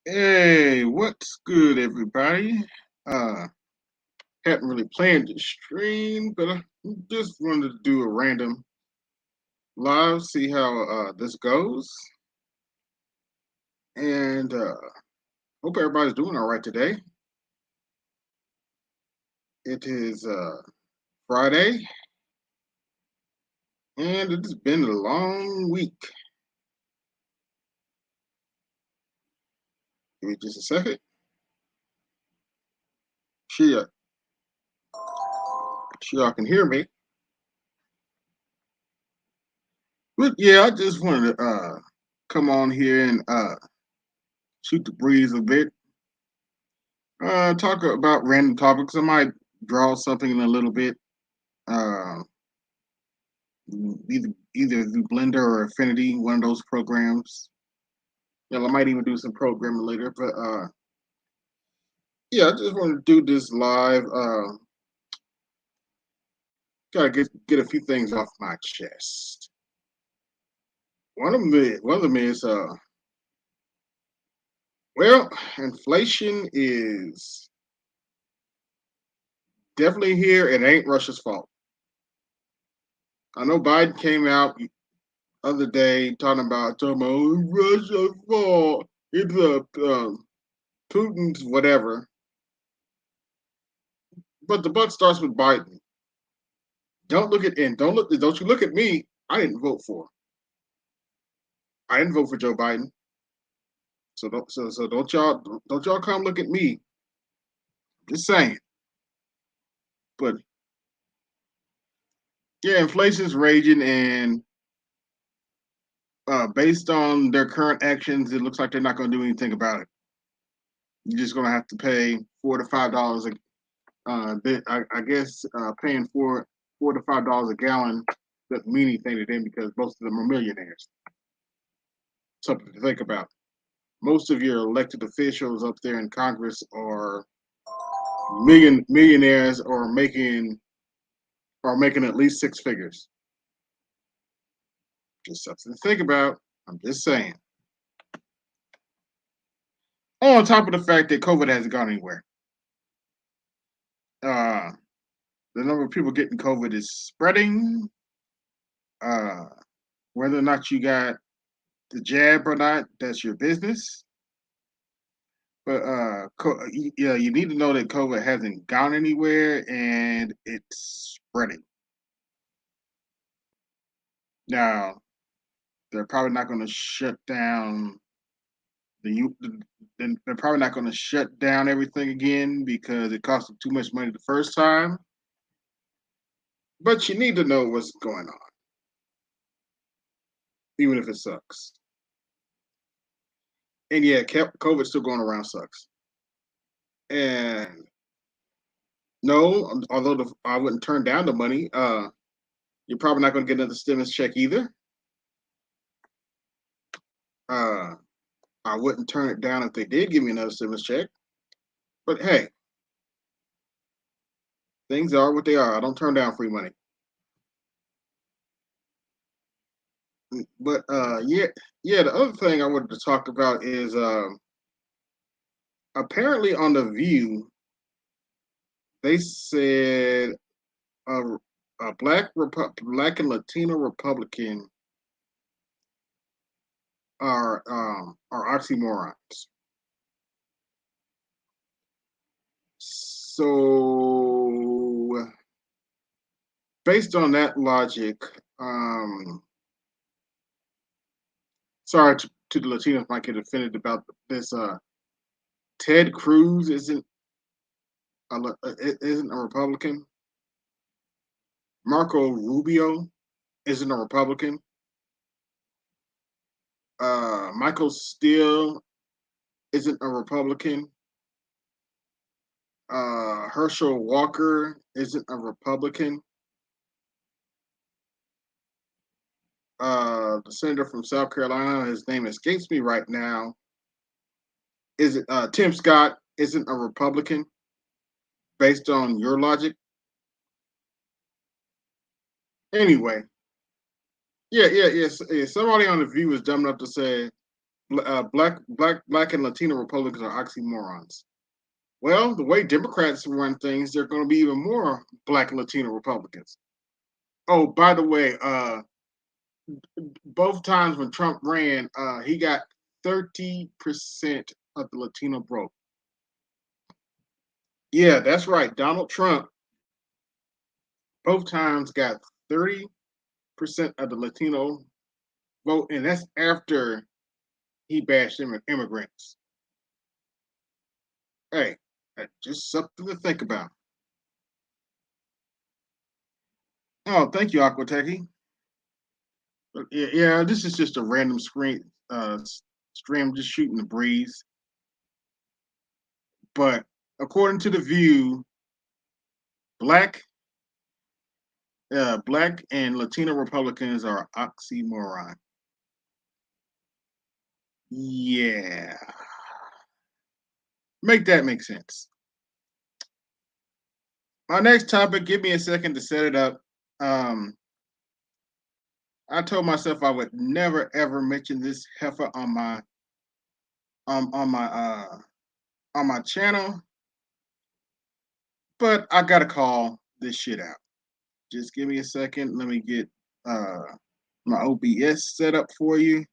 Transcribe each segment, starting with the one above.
Hey, what's good, everybody? Uh, hadn't really planned to stream, but I just wanted to do a random live, see how this goes, and hope everybody's doing all right today. It is Friday, and it's been a long week. Give me just a second. Sure, sure, y'all can hear me. But yeah, I just wanted to come on here and shoot the breeze a bit. Talk about random topics. I might draw something in a little bit. Uh, either through Blender or Affinity, one of those programs. Yeah, I might even do some programming later. But yeah, I just want to do this live. Gotta get a few things off my chest. One of them is well, inflation is definitely here. It ain't Russia's fault. I know Biden came out the other day talking about Russia's fault. It's Putin's whatever. But the buck starts with Biden. Don't you look at me. I didn't vote for. I didn't vote for Joe Biden. So don't y'all come look at me. Just saying. But yeah, inflation's raging, and based on their current actions, it looks like they're not going to do anything about it. You're just going to have to pay $4 to $5 a I guess paying $4 to $5 a gallon doesn't mean anything to them because most of them are millionaires. Something to think about. Most of your elected officials up there in Congress are millionaires or making at least six figures. Just something to think about. I'm just saying. On top of the fact that COVID hasn't gone anywhere. Uh, the number of people getting COVID is spreading. Uh, whether or not you got the jab or not, that's your business. But yeah, you need to know that COVID hasn't gone anywhere and it's spreading. Now, they're probably not going to shut down then they're probably not going to shut down everything again because it cost them too much money the first time. But you need to know what's going on, even if it sucks. And yeah, COVID still going around sucks. And no, although I wouldn't turn down the money, you're probably not going to get another stimulus check either. Uh, I wouldn't turn it down if they did give me another stimulus check. But hey, things are what they are. I don't turn down free money. But yeah. The other thing I wanted to talk about is apparently on the View they said a, a black and Latino Republican are oxymorons. So based on that logic, um, sorry to the Latinos might get offended about this. Ted Cruz isn't a Republican. Marco Rubio isn't a Republican. Michael Steele isn't a Republican. Herschel Walker isn't a Republican. The senator from South Carolina, his name escapes me right now. Is it Tim Scott isn't a Republican based on your logic? Anyway, yeah. Somebody on the View was dumb enough to say black and Latino Republicans are oxymorons. Well, the way Democrats run things, they're going to be even more black and Latino Republicans. Oh, by the way, both times when Trump ran, he got 30% of the Latino vote. Yeah, that's right. Donald Trump both times got 30% of the Latino vote, and that's after he bashed immigrants. Hey, that's just something to think about. Oh, thank you, Aqua Techy. Yeah, this is just a random stream, just shooting the breeze. But according to the View, black black and Latino Republicans are oxymoron. Yeah, make that make sense. My next topic, give me a second to set it up. Um, I told myself I would never ever mention this heifer on my um on my uh on my channel, but I gotta call this shit out. Just give me a second. Let me get uh my OBS set up for you.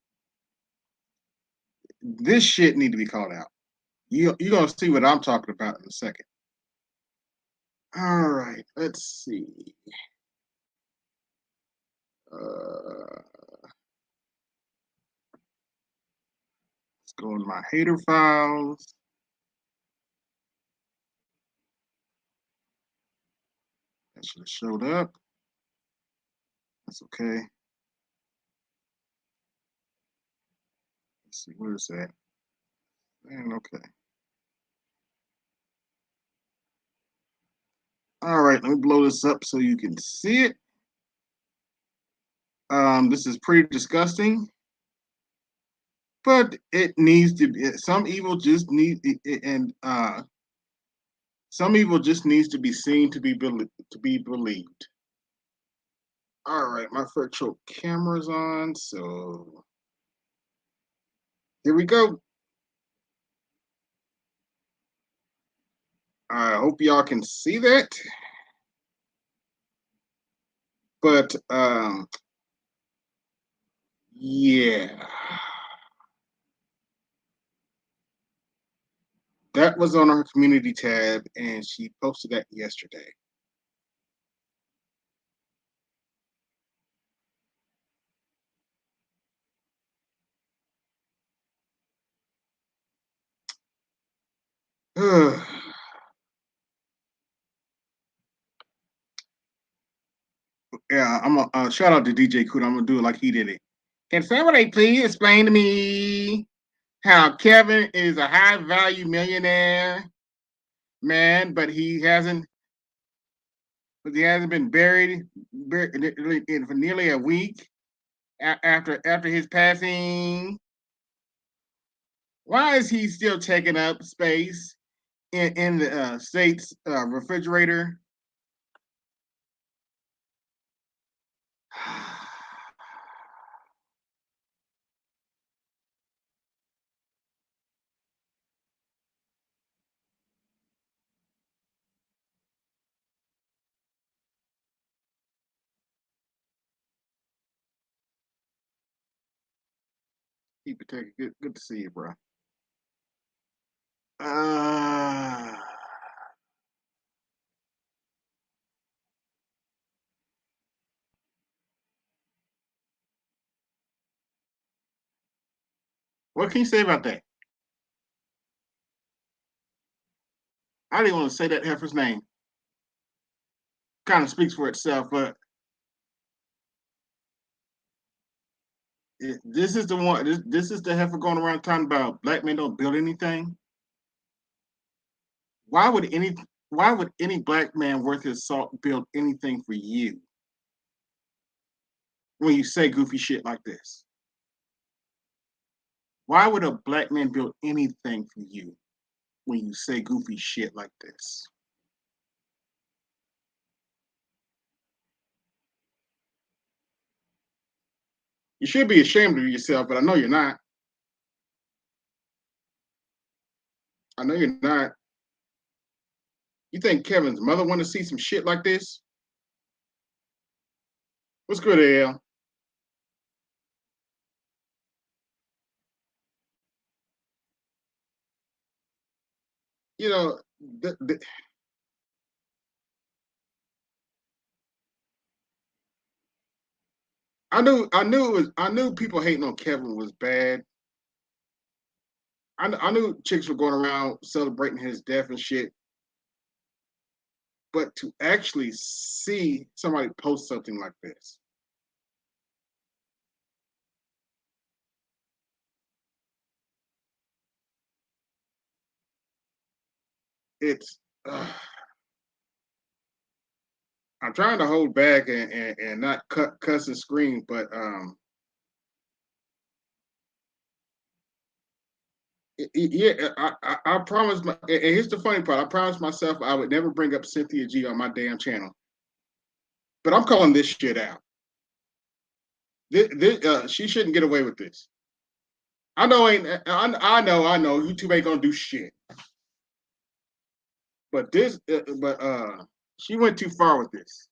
This shit need to be called out. You're gonna see what I'm talking about in a second. All right, let's see. Let's go in my hater files. That should have showed up. That's okay. Let's see, where is that? And okay. All right, let me blow this up so you can see it. This is pretty disgusting, but it needs to be. Some evil just need and some evil just needs to be seen to be believed. All right, my virtual camera's on, so here we go. I hope y'all can see that. But yeah, that was on her community tab, and she posted that yesterday. Yeah, I'm a shout out to DJ Kuda. I'm gonna do it like he did it. Can somebody please explain to me how Kevin is a high value millionaire man, but he hasn't been buried for nearly a week after his passing. Why is he still taking up space in the state's refrigerator? Keep it taking. Good to see you, bro. Uh, what can you say about that? I didn't want to say that heifer's name. Kind of speaks for itself, but this is the one. This is the heifer going around talking about black men don't build anything. Why would any Why would any black man worth his salt build anything for you when you say goofy shit like this? Why would a black man build anything for you when you say goofy shit like this? You should be ashamed of yourself, but I know you're not. I know you're not. You think Kevin's mother want to see some shit like this? What's good, Al? You know, the, I knew people hating on Kevin was bad. I knew chicks were going around celebrating his death and shit, but to actually see somebody post something like this, it's. I'm trying to hold back and not cuss and scream, but yeah, I promised. And here's the funny part: I promised myself I would never bring up Cynthia G on my damn channel, but I'm calling this shit out. She shouldn't get away with this. I know ain't I know YouTube ain't gonna do shit, but she went too far with this,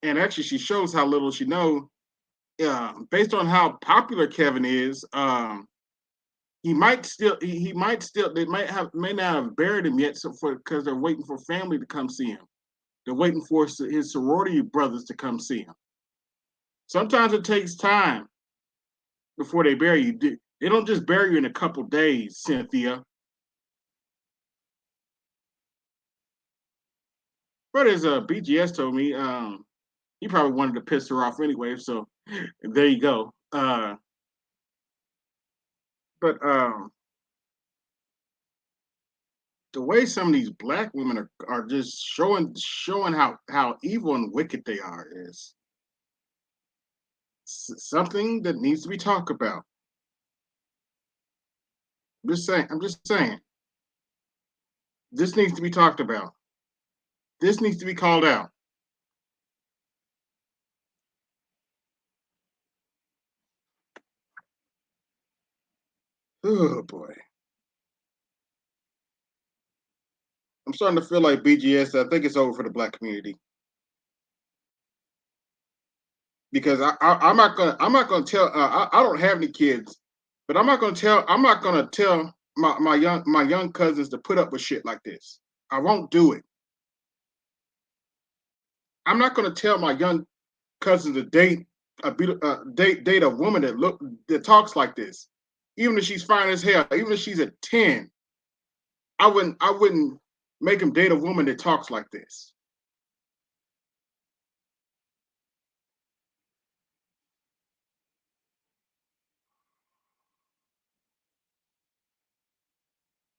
and actually she shows how little she knows. Based on how popular Kevin is, he might still they may not have buried him yet, so for because they're waiting for family to come see him. They're waiting for his sorority brothers to come see him. Sometimes it takes time before they bury you. They don't just bury you in a couple days, Cynthia. But as BGS told me, he probably wanted to piss her off anyway. So there you go. But the way some of these black women are just showing how evil and wicked they are is something that needs to be talked about. I'm just saying. This needs to be talked about. This needs to be called out. Oh boy. I'm starting to feel like BGS. I think it's over for the black community because I'm not gonna tell. I don't have any kids, but I'm not gonna tell my young cousins to put up with shit like this. I won't do it. I'm not gonna tell my young cousins to date a woman that talks like this, even if she's fine as hell, even if she's a 10. I wouldn't make them date a woman that talks like this.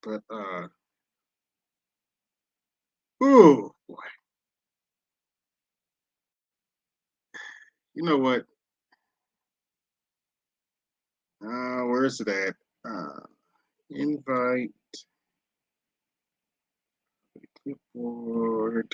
But ooh boy, you know what? Where's it at? Invite clipboard.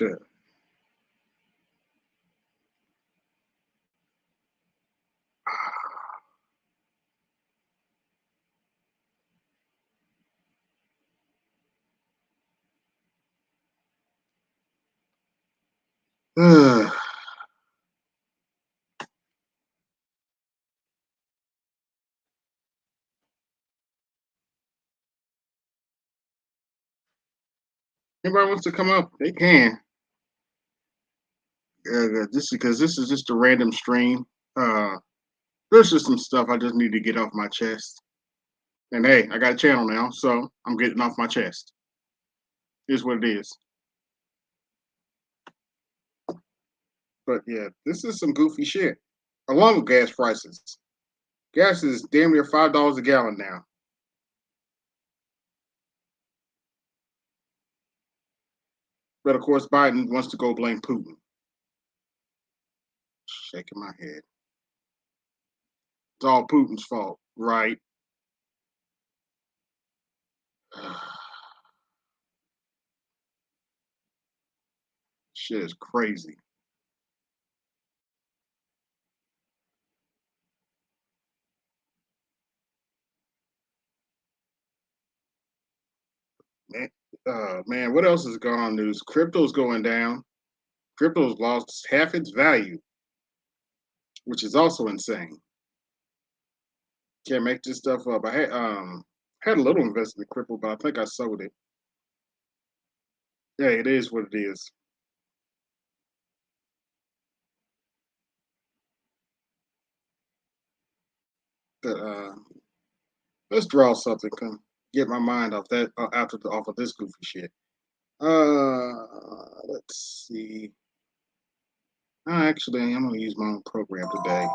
Anybody wants to come up? They can. This because this is just a random stream. Uh, there's just some stuff I just need to get off my chest. And hey, I got a channel now, so I'm getting off my chest. Is what it is. But yeah, this is some goofy shit. Along with gas prices. Gas is damn near $5 a gallon now. But of course, Biden wants to go blame Putin. Shaking my head. It's all Putin's fault, right? Shit is crazy. Man, what else is going on news? Crypto's going down. Crypto's lost half its value, which is also insane. Can't make this stuff up. I had a little investment in crypto, but I think I sold it. Yeah, it is what it is. But let's draw something. Come get my mind off that off of this goofy shit. Let's see. Actually, I'm gonna use my own program today.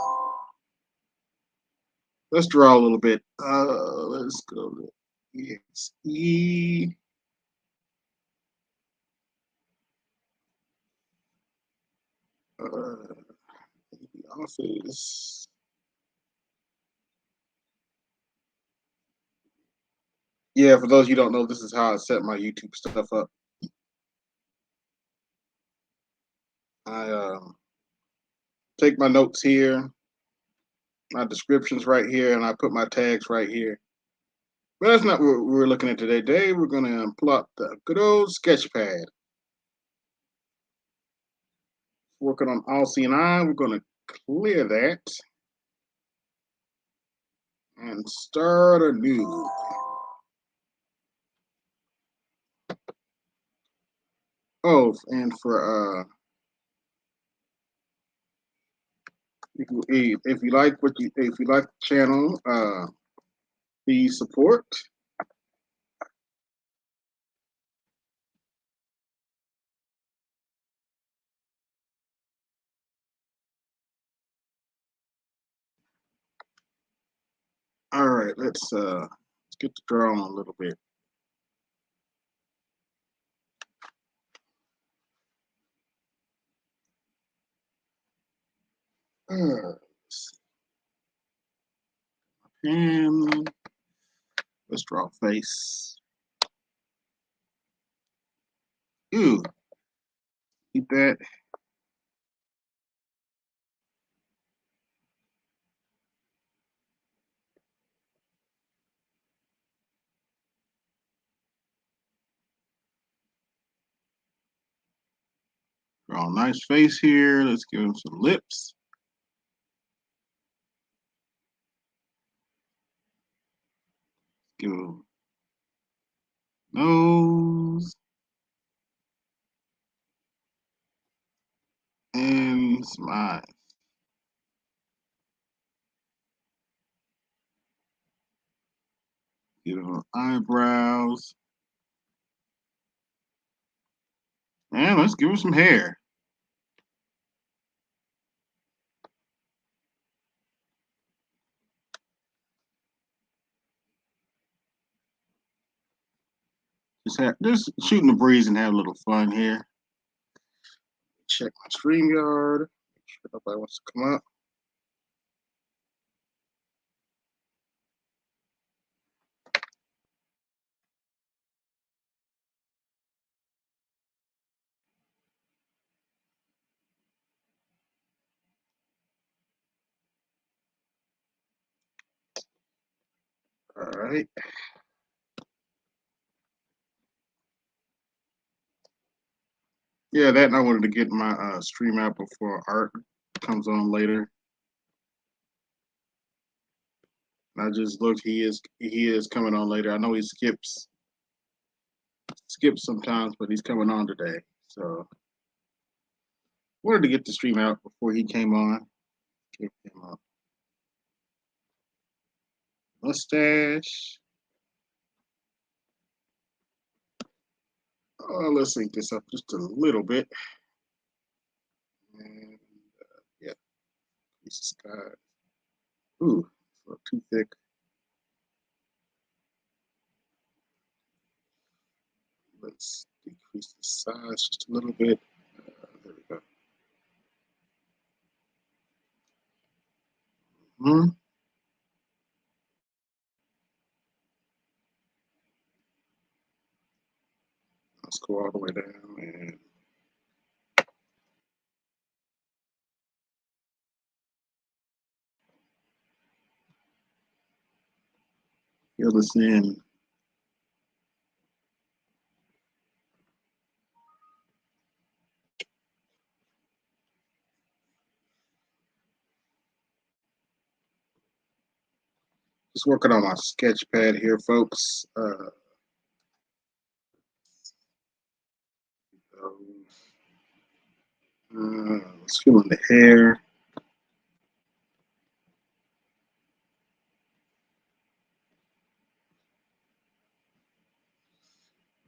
Let's draw a little bit. Let's go to EXE. Uh, Office. Yeah, for those you don't know, this is how I set my YouTube stuff up. I take my notes here, my descriptions right here, and I put my tags right here. But that's not what we're looking at today. Today we're going to pull up the good old Sketchpad. Working on all C&I, we're going to clear that and start anew. Oh, and for if you like if you like the channel, please support. All right, let's get the drawing a little bit. And let's draw a face. Ooh, keep that. Draw a nice face here. Let's give him some lips. Give him nose and some eyes. Give him eyebrows. And let's give him some hair. Just shooting the breeze and have a little fun here. Check my StreamYard. Make sure nobody wants to come up. All right. Yeah, that and I wanted to get my stream out before art comes on later. And I just looked. He is coming on later. I know he skips sometimes, but he's coming on today. So wanted to get the stream out before he came on. Give him a mustache. Oh, let's sync this up just a little bit. And yeah, piece of sky. Ooh, it's a little too thick. Let's decrease the size just a little bit. There we go. Hmm. Let's go all the way down and fill this in. Just working on my sketch pad here, folks. Let's fill in the hair.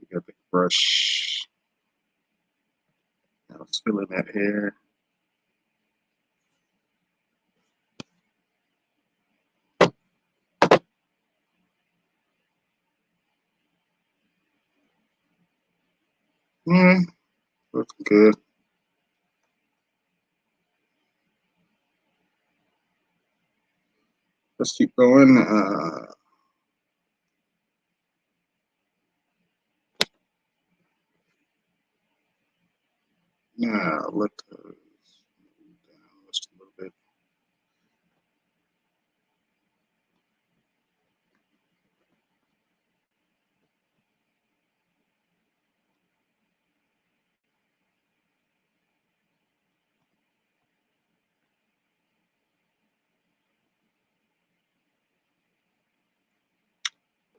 We got the brush. Now let's fill in that hair. Looking good. Let's keep going. Now let those down just a little bit.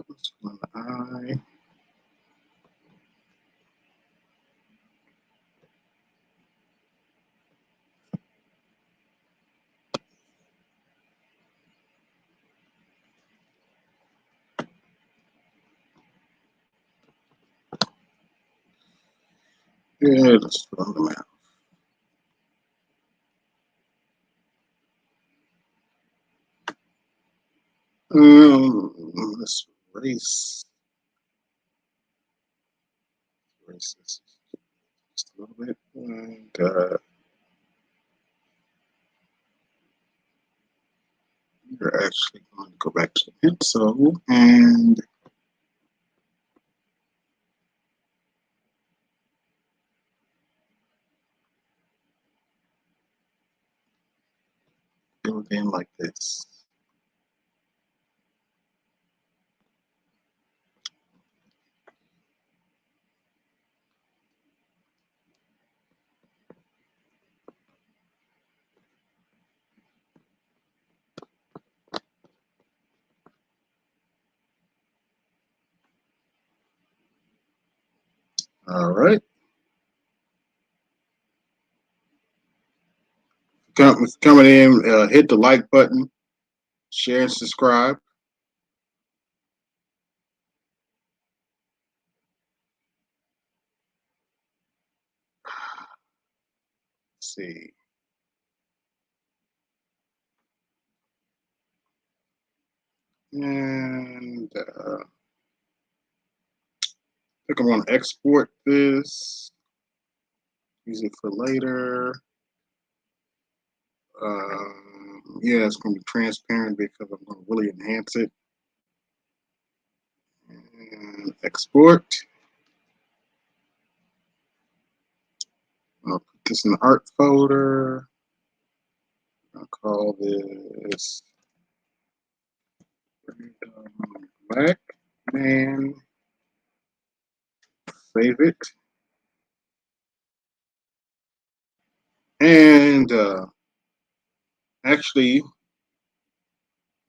Let's fill in the eye. Yeah, let's fill in the mouth. Let's erase this just a little bit. And we're actually going to go back to the pencil and fill it in like this. All right. Coming in, hit the like button, share and subscribe. Let's see. And I think I'm going to export this, use it for later. Yeah, it's going to be transparent because I'm going to really enhance it. And export. I'll put this in the art folder. I'll call this Black Man. Save it. And actually, I'm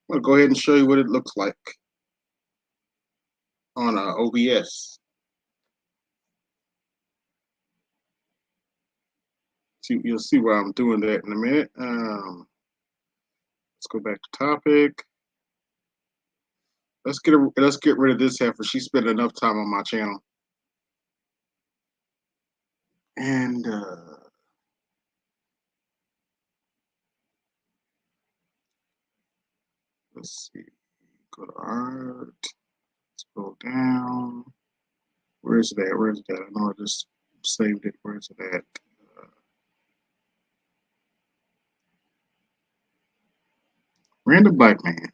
going to go ahead and show you what it looks like on OBS. You'll see why I'm doing that in a minute. Let's go back to topic. Let's get rid of this heifer. She spent enough time on my channel. And let's see. Go to art. Scroll down. Where's that? Where's that? I know I just saved it. Where's it at? Random Black Man.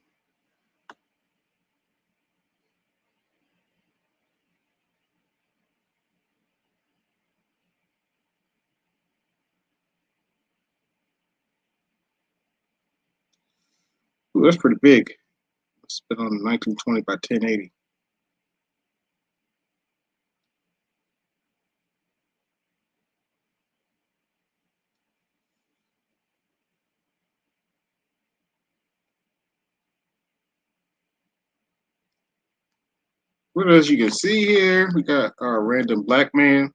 Ooh, that's pretty big. It's been on 1920 by 1080. What else you can see here? We got our random black man.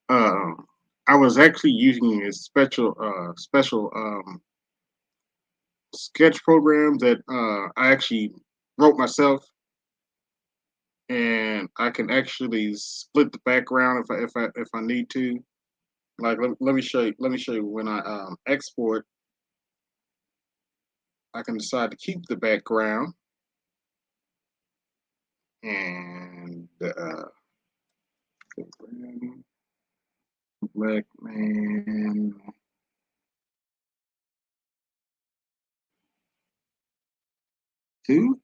Um, I was actually using a special sketch program that I actually wrote myself, and I can actually split the background if I need to. Like let me show you. Let me show you when I export. I can decide to keep the background and black man two.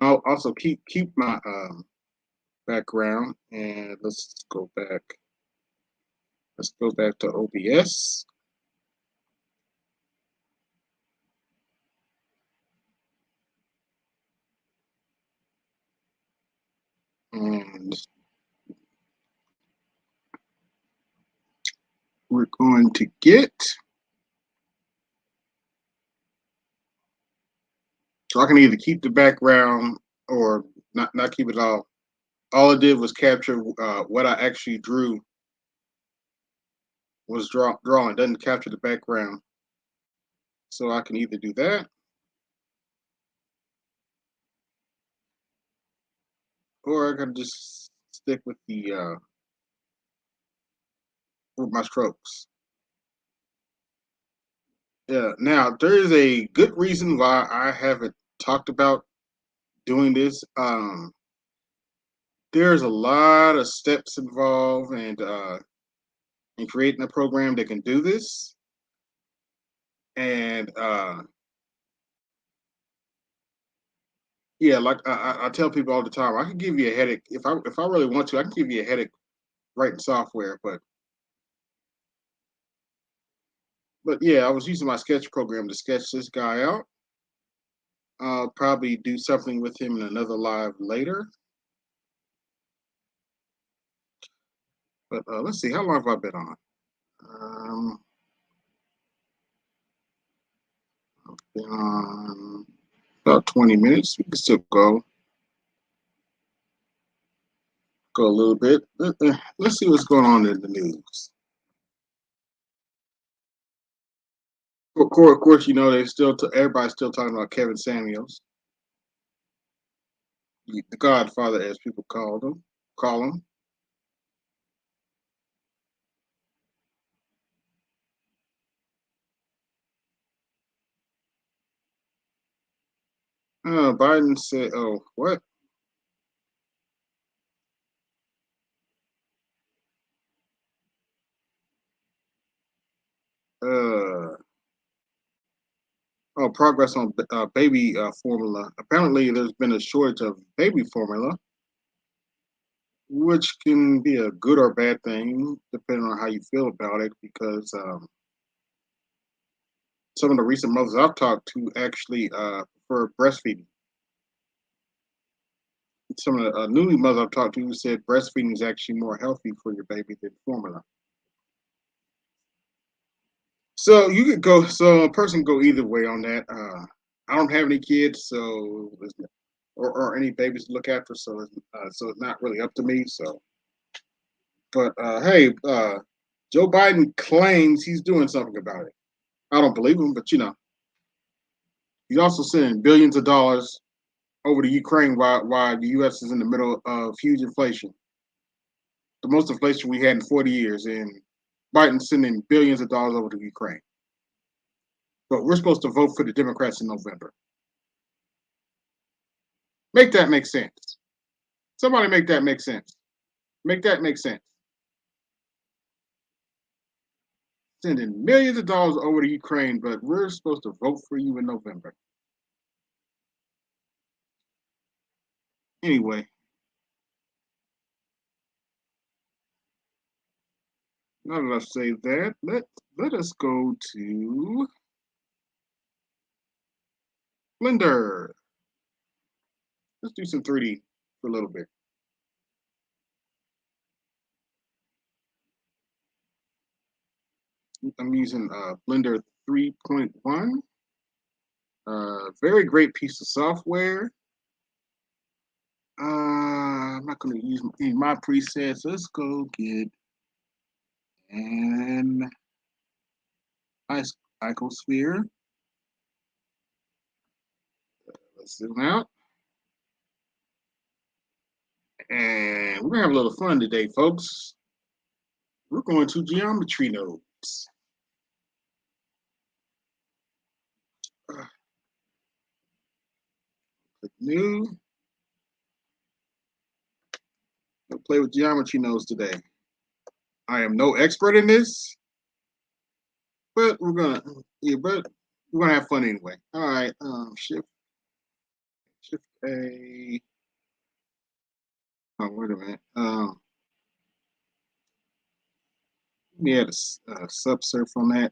I'll also keep my background, and let's go back. Let's go back to OBS. And we're going to get, so I can either keep the background or not keep it all. All it did was capture what I actually drew, was drawing. Doesn't capture the background. So I can either do that, or I can just stick with my strokes. Yeah. Now there is a good reason why I haven't talked about doing this. There's a lot of steps involved, and in creating a program that can do this. And yeah, like I tell people all the time, I can give you a headache if I really want to. I can give you a headache writing software, but yeah, I was using my sketch program to sketch this guy out. I'll probably do something with him in another live later. But let's see, how long have I been on? Um, been on about 20 minutes. We can still go a little bit. Let's see what's going on in the news. Of course, you know they everybody's still talking about Kevin Samuels, the Godfather, as people call him. Biden said, "Oh, what? Uh, oh, progress on baby formula. Apparently, there's been a shortage of baby formula, which can be a good or bad thing depending on how you feel about it. Because some of the recent mothers I've talked to actually prefer breastfeeding. Some of the newly mothers I've talked to said breastfeeding is actually more healthy for your baby than formula. So you could go. So a person go either way on that. I don't have any kids, so or any babies to look after, so it's not really up to me. So, but hey, Joe Biden claims he's doing something about it. I don't believe him, but he's also sending billions of dollars over to Ukraine while the U.S. is in the middle of huge inflation, the most inflation we had in 40 years, and Biden's sending billions of dollars over to Ukraine. But we're supposed to vote for the Democrats in November. Make that make sense. Somebody make that make sense. Make that make sense. Sending millions of dollars over to Ukraine, but we're supposed to vote for you in November. Anyway, now that I say that, let us go to Blender. Let's do some 3D for a little bit. I'm using Blender 3.1. Very great piece of software. I'm not going to use my presets. Let's go get an icosphere. Let's zoom out. And we're going to have a little fun today, folks. We're going to geometry nodes. Click new. We'll play with geometry nodes today. I am no expert in this, but we're gonna have fun anyway. All right, shift A. Oh, wait a minute. We had a subsurf on that.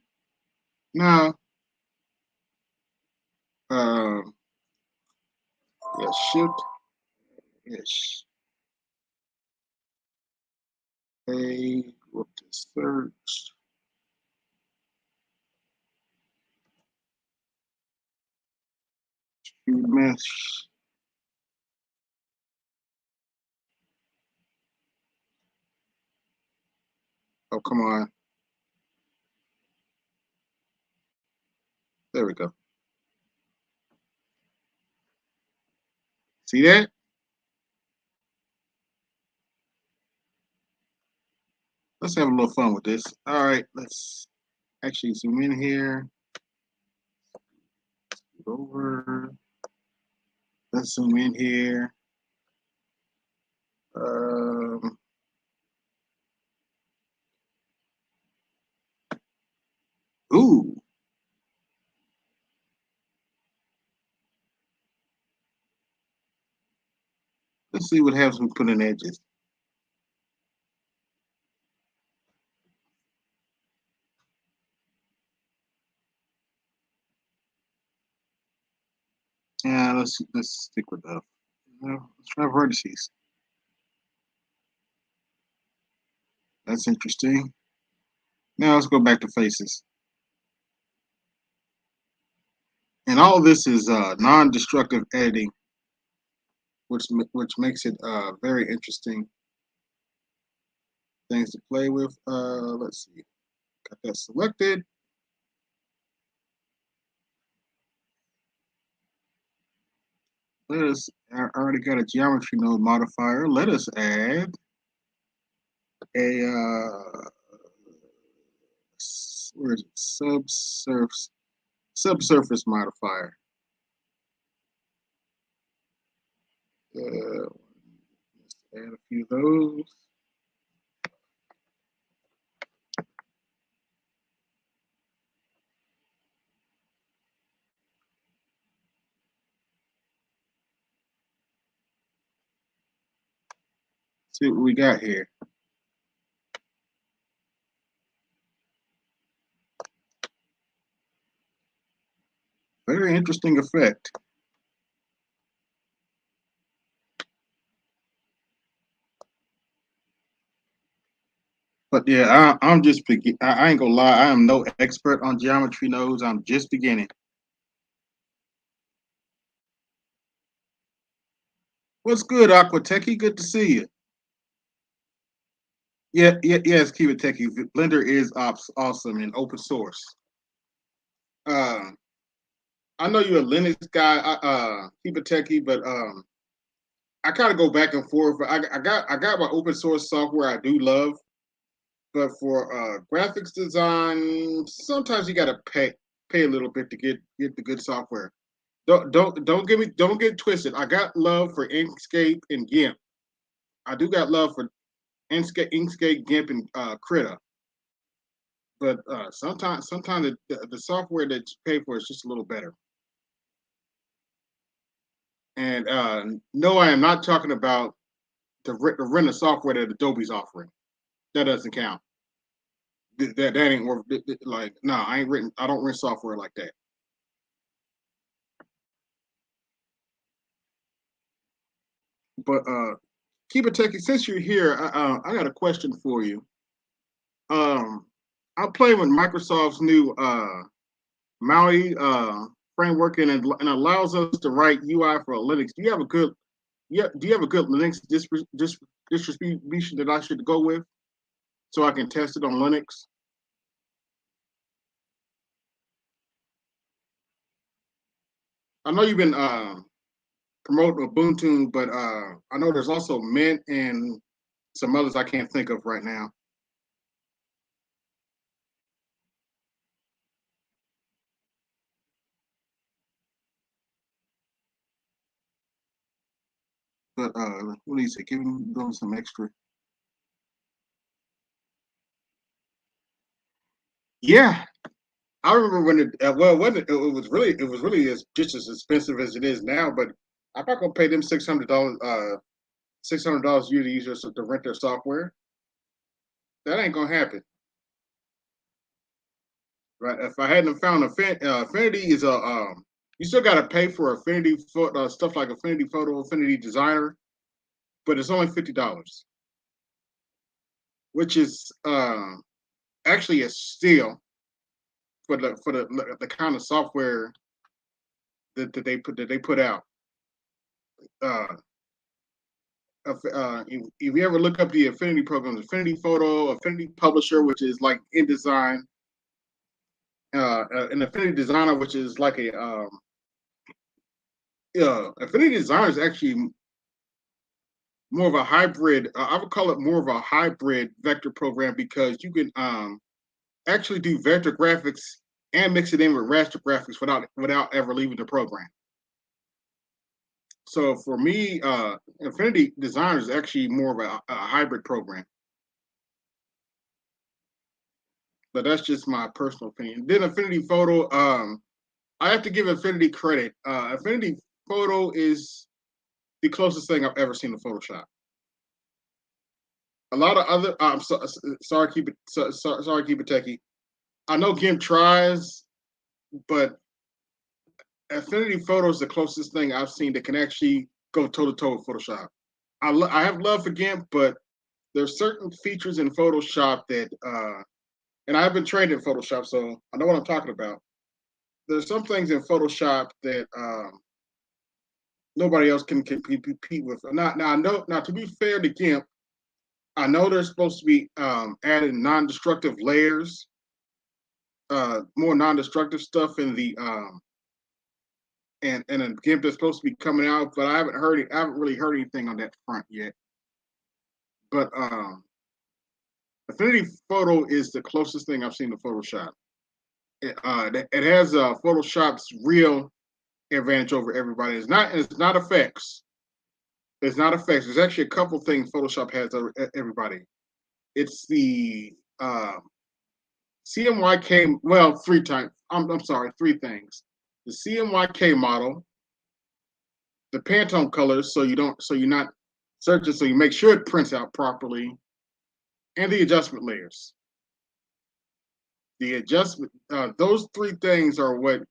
No. Yeah, shift ish. A. Go up to search. Mesh. Oh, come on. There we go. See that? Let's have a little fun with this. All right, let's actually zoom in here. Over. Let's zoom in here. Ooh. Let's see what happens when we put in edges. Yeah, let's stick with the. Let's try vertices. That's interesting. Now let's go back to faces. And all of this is non-destructive editing, which makes it very interesting things to play with. Let's see. Got that selected. I already got a geometry node modifier. Let us add a where is it? Subsurface modifier. Let's add a few of those. See what we got here. Very interesting effect. But yeah, I'm just I ain't gonna lie. I am no expert on geometry nodes. I'm just beginning. What's good, Aqua Techy? Good to see you. Yes, Aqua Techy. Blender is awesome and open source. I know you're a Linux guy, Aqua Techy, but I kind of go back and forth. I got my open source software I do love, but for graphics design, sometimes you gotta pay a little bit to get the good software. Don't get twisted. I got love for Inkscape and GIMP. I do got love for Inkscape, GIMP, and Krita. But sometimes the software that you pay for is just a little better. And no, I am not talking about the rent of software that Adobe's offering. That doesn't count. That ain't worth like no. I ain't written. I don't rent software like that. But keep it techy. Since you're here, I got a question for you. I'm playing with Microsoft's new Maui framework, and it allows us to write UI for Linux. Do you have a good Yeah, do you have a good Linux distribution that I should go with so I can test it on Linux? I know you've been promoting Ubuntu, but I know there's also Mint and some others I can't think of right now. But what do you say? Give them some extra. Yeah, I remember when it well, it was really as just as expensive as it is now. But I'm not gonna pay them $600 a year to use to rent their software. That ain't gonna happen, right? If I hadn't found Affinity is a you still got to pay for Affinity stuff like Affinity Photo, Affinity Designer, but it's only $50, which is actually a steal for the kind of software that they put out. Uh, if you ever look up the Affinity programs, Affinity Photo, Affinity Publisher, which is like InDesign, an Affinity Designer, which is like a Affinity Designer is actually more of a hybrid. I would call it more of a hybrid vector program because you can actually do vector graphics and mix it in with raster graphics without ever leaving the program. So for me, Affinity Designer is actually more of a hybrid program, but that's just my personal opinion. Then Affinity Photo, I have to give Affinity credit. Affinity Photo is the closest thing I've ever seen to Photoshop. A lot of other, sorry, keep it techie. I know GIMP tries, but Affinity Photo is the closest thing I've seen that can actually go toe to toe with Photoshop. I have love for GIMP, but there's certain features in Photoshop that, and I've been trained in Photoshop, so I know what I'm talking about. There's some things in Photoshop that nobody else can compete with. Now, I know. Now, to be fair to GIMP, I know they're supposed to be adding non-destructive layers, more non-destructive stuff in the and a GIMP that's supposed to be coming out, but I haven't really heard anything on that front yet. But Affinity Photo is the closest thing I've seen to Photoshop. It has Photoshop's real advantage over everybody. It's not effects. It's not effects. There's actually a couple things Photoshop has over everybody. It's the CMYK. Well, three times. I'm sorry, three things. The CMYK model, the Pantone colors, so you're not searching, so you make sure it prints out properly, and the adjustment layers. The adjustment, those three things are what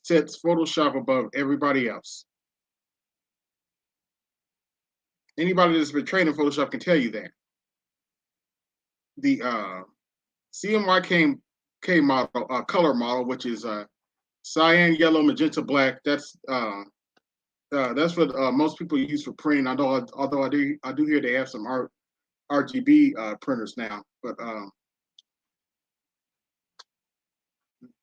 sets Photoshop above everybody else. Anybody that's been trained in Photoshop can tell you that. The CMYK model, color model, which is cyan, yellow, magenta, black. That's what most people use for printing. Although I do hear they have some RGB printers now, but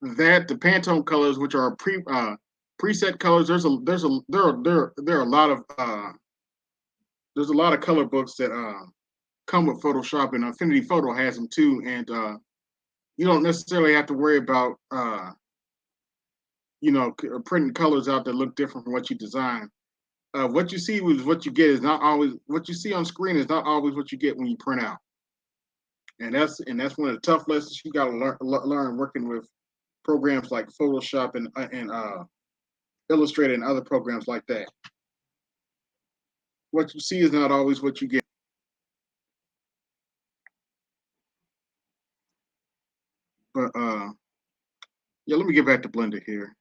that the Pantone colors, which are preset colors. There are a lot of there's a lot of color books that come with Photoshop, and Affinity Photo has them too. And you don't necessarily have to worry about printing colors out that look different from what you design. What you see is what you get is not always what you see on screen is not always what you get when you print out. And that's one of the tough lessons you got to learn working with programs like Photoshop and Illustrator and other programs like that. What you see is not always what you get. But yeah, let me get back to Blender here.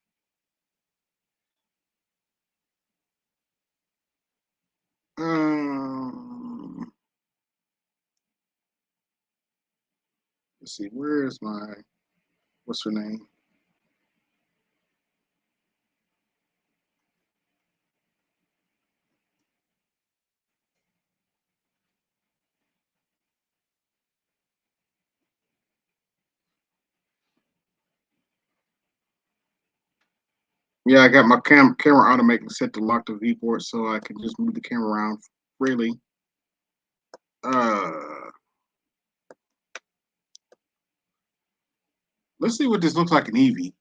Um, let's see, where's my what's her name? Yeah, I got my camera automatic set to lock the viewport, so I can just move the camera around freely. Uh, let's see what this looks like in Eevee.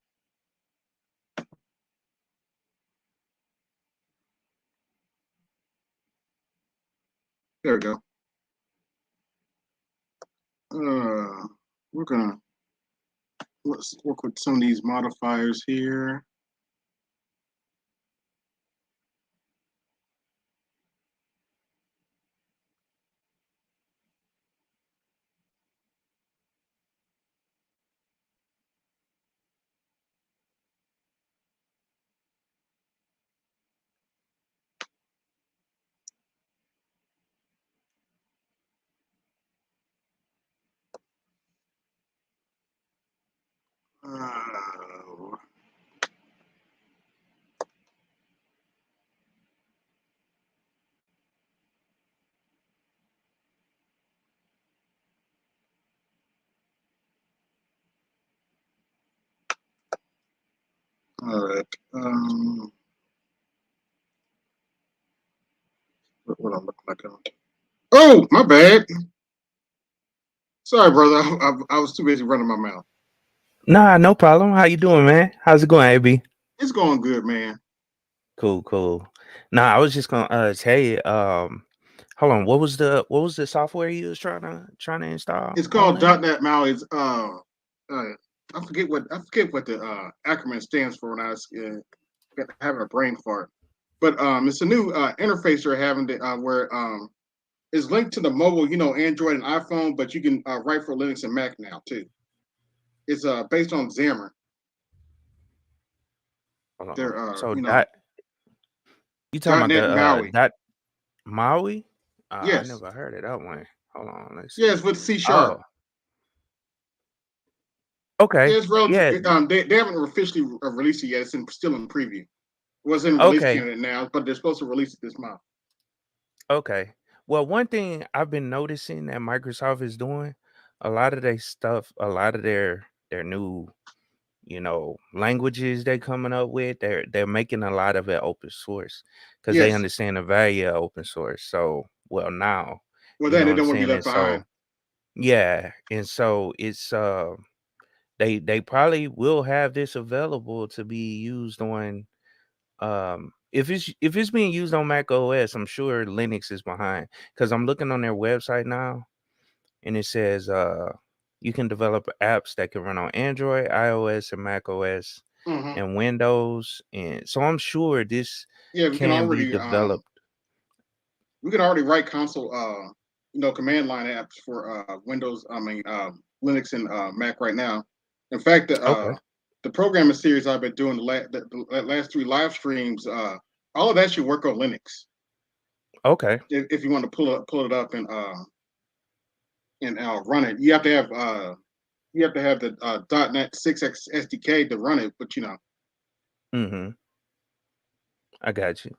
There we go. We're gonna let's work with some of these modifiers here. Uh, all right. What I look like? Oh, my bad. Sorry, brother. I was too busy running my mouth. Nah, no problem. How you doing, man? How's it going, AB? It's going good, man. Cool, cool. Nah, I was just gonna tell you, hold on, what was the software you was trying to install It's on called there? .NET Maui. It's I forget what the acronym stands for when I was having a brain fart. But it's a new interface they're having where it's linked to the mobile, Android and iPhone, but you can write for Linux and Mac now too. It's based on Xamarin. Hold on. They're So that you talking about .NET the Maui. that Maui? I Yes, never heard of that one. Hold on, let's see. yes, with C sharp. Oh, okay. It's relative. Yeah, They haven't officially released it yet. Still in preview. It was in release okay. candidate now, but they're supposed to release it this month. Okay. Well, one thing I've been noticing that Microsoft is doing, a lot of their stuff, a lot of their new languages they're coming up with, they're making a lot of it open source because they Yes. understand the value of open source. So, well, now, Well, you then know they what I'm don't want to be saying? left And so, behind. yeah, and so it's they probably will have this available to be used on if it's being used on Mac OS, I'm sure Linux is behind because I'm looking on their website now and it says you can develop apps that can run on Android, iOS, and Mac OS Hmm. and Windows. And so I'm sure this Yeah, can be developed. we can already write console command line apps for Windows. Linux and Mac right now. In fact, Okay. the programming series I've been doing the last three live streams, all of that should work on Linux. Okay. If you want to pull it up and run it, you have to have the .NET 6X SDK to run it. But Mm-hmm. I got you.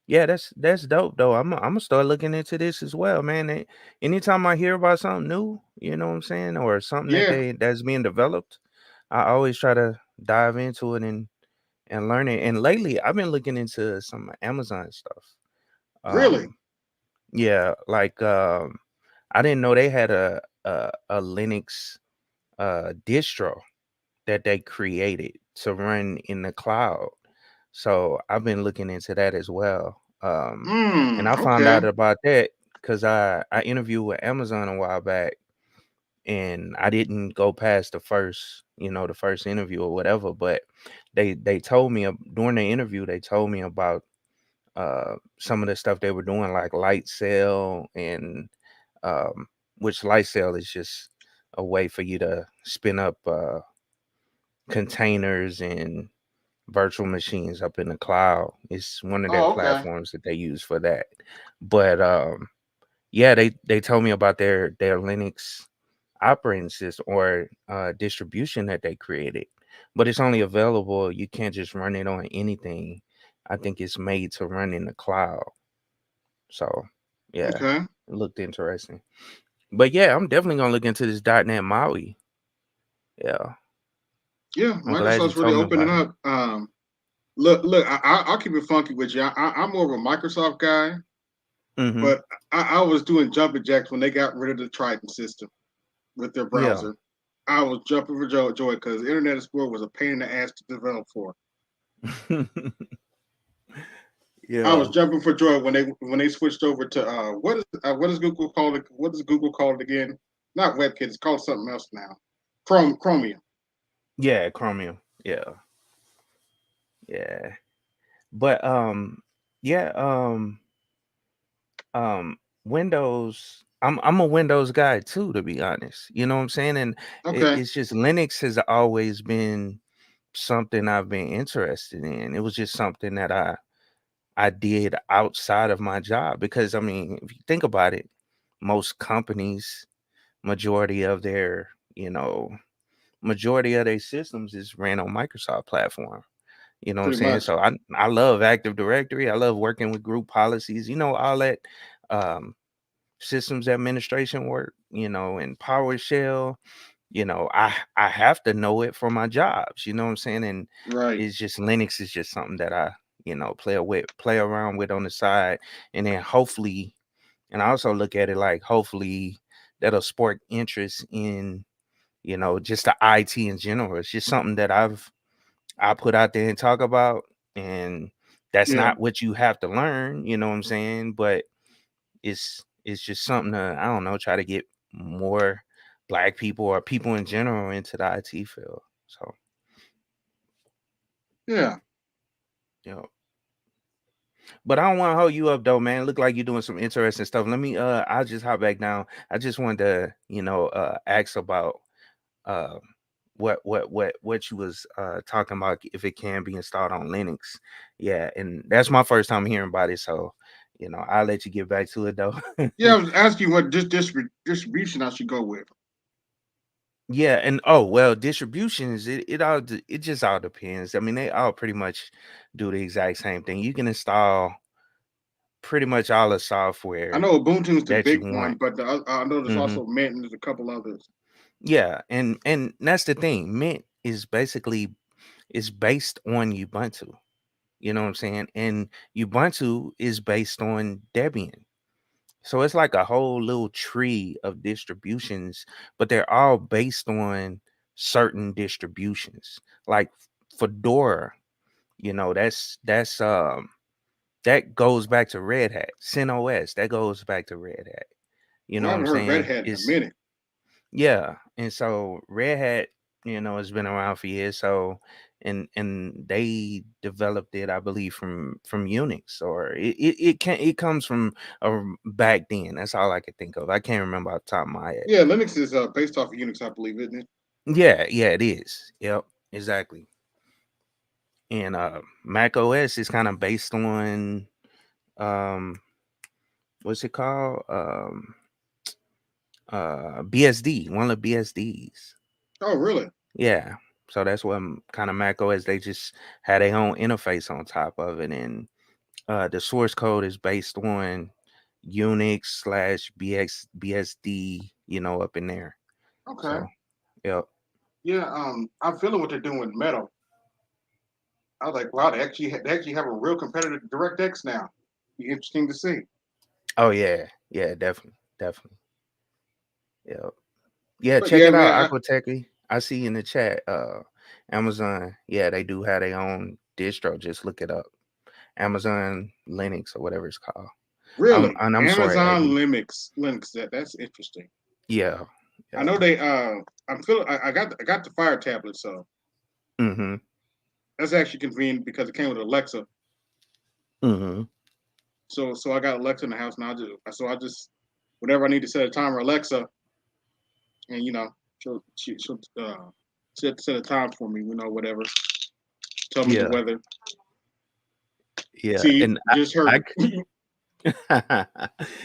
Yeah, that's dope though. I'm gonna start looking into this as well, man. Anytime I hear about something new, you know what I'm saying, or something yeah, that's being developed, I always try to dive into it and learn it. And lately, I've been looking into some Amazon stuff. really, Um, yeah, like I didn't know they had a Linux distro that they created to run in the cloud. So I've been looking into that as well. And I found okay, out about that because I interviewed with Amazon a while back and I didn't go past the first interview or whatever, but they told me during the interview, they told me about some of the stuff they were doing like light sale and um which light sale is just a way for you to spin up containers and virtual machines up in the cloud. It's one of their oh, okay, platforms that they use for that. But yeah, they told me about their Linux operating system or distribution that they created. But it's only available, you can't just run it on anything. I think it's made to run in the cloud. So yeah, okay. it looked interesting. But yeah, I'm definitely gonna look into this .NET Maui. Yeah. Yeah, I'm glad you Microsoft's really told me opening about it. up. look. I'll keep it funky with you. I'm more of a Microsoft guy, Mm-hmm. but I was doing jumping jacks when they got rid of the Triton system with their Yeah. browser. I was jumping for joy because Internet Explorer was a pain in the ass to develop for. I was Yeah. jumping for joy when they switched over to what is Google called it? What does Google call it again? Not WebKit. It's called something else now. Chromium. Yeah, Chromium. Yeah. Yeah. But yeah, um Windows, I'm a Windows guy too, to be honest. You know what I'm saying? And Okay. it's just Linux has always been something I've been interested in. It was just something that I did outside of my job because I mean, if you think about it, most companies, majority of their, majority of their systems is ran on Microsoft platform. You know what I'm Pretty saying? much. So I love Active Directory. I love working with group policies, all that um systems administration work, and PowerShell. I have to know it for my jobs, you know what I'm saying? And Right. it's just Linux is just something that I, play around with on the side. And then hopefully, and I also look at it like hopefully that'll spark interest in, just the IT in general. It's just something that I put out there and talk about. And that's Yeah. not what you have to learn, you know what I'm saying? But it's just something to, I don't know, try to get more black people or people in general into the IT field. So, Yeah. you know, but I don't want to hold you up though, man. Look like you're doing some interesting stuff. Let me I'll just hop back down. I just wanted to, ask about uh what you was talking about, if it can be installed on Linux. Yeah, and that's my first time hearing about it. So, I'll let you get back to it though. Yeah. I was asking what distribution I should go with. Yeah, and oh well, distributions, it just all depends. I mean, they all pretty much do the exact same thing. You can install pretty much all the I software know Ubuntu is the that you big one, want. but I know there's Hmm. also Mint and there's a couple others. Yeah, and that's the thing. Mint is basically is based on Ubuntu. You know what I'm saying? And Ubuntu is based on Debian. So it's like a whole little tree of distributions, but they're all based on certain distributions. Like Fedora, that goes back to Red Hat. CentOS, that goes back to Red Hat. You I know what I'm haven't heard Red saying? Hat in a It's minute. Yeah, and so Red Hat, has been around for years. So, and they developed it, I believe, from Unix, or it comes from back then. That's all I could think of. I can't remember off the top of my head. Yeah, Linux is based off of Unix, I believe, isn't it? Yeah, yeah, it is. Yep, exactly. And Mac OS is kind of based on um what's it called? BSD, one of the BSDs. Oh, really? Yeah. So that's what kind of Mac OS, they just had their own interface on top of it. And the source code is based on Unix slash BSD, up in there. Okay. So, yep. Yeah. I'm feeling what they're doing with Metal. I was like, wow, they actually have a real competitive DirectX now. Be interesting to see. Oh yeah. Yeah, definitely. Definitely. Yep. Yeah, But check yeah, it out, man. Aqua Techy. I see in the chat, Amazon. Yeah, they do have their own distro. Just look it up. Amazon Linux or whatever it's called. Really, I'm sorry, Amazon AB. Linux. That's interesting. Yeah. I Yeah. know they. I'm feeling. I got the Fire tablet, so Mm-hmm. that's actually convenient because it came with Alexa. Mm-hmm. So I got Alexa in the house now. I just whenever I need to set a timer, Alexa, and she'll set a time for me. Whatever. Tell me the Yeah. weather. Yeah. See, And just heard it.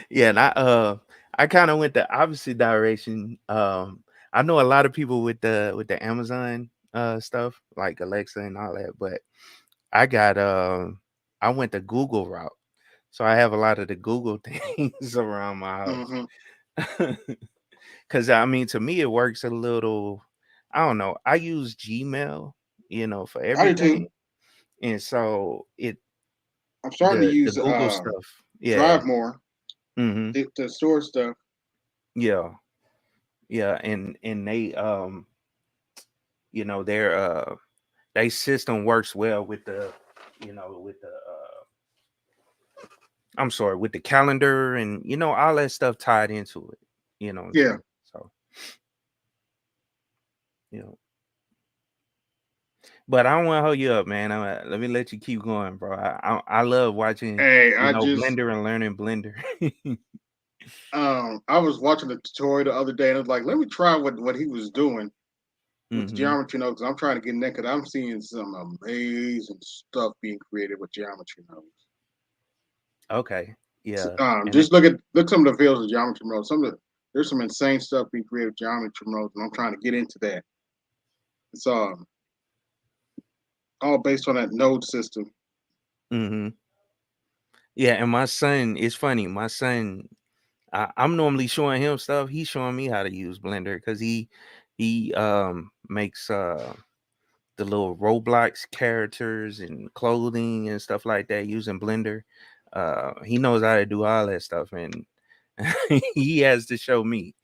yeah, and I kind of went the opposite direction. I know a lot of people with the Amazon stuff like Alexa and all that, but I got I went the Google route. So I have a lot of the Google things around my house. Hmm. Cause I mean, to me, it works a little. I don't know. I use Gmail, for I do too. everything, and so I'm starting to the use Google stuff, yeah, Drive more hmm, to store stuff. yeah, yeah, and they their they system works well with the with the I'm sorry, with the calendar and all that stuff tied into it. You know what I'm Yeah. saying? So you know, but I don't want to hold you up, man. Let me let you keep going, bro. I love watching Hey, I just Blender and learning Blender. I was watching a tutorial the other day, and I was like, let me try what he was doing with the Hmm. geometry nodes. I'm trying to get in there because I'm seeing some amazing stuff being created with geometry nodes. Okay, yeah, and Just look some of the fields of geometry nodes. There's some insane stuff being created with geometry nodes, and I'm trying to get into that. It's all based on that node system. hmm, yeah, and my son, it's funny. My son, I'm normally showing him stuff. He's showing me how to use Blender because he makes the little Roblox characters and clothing and stuff like that using Blender. He knows how to do all that stuff, and he has to show me.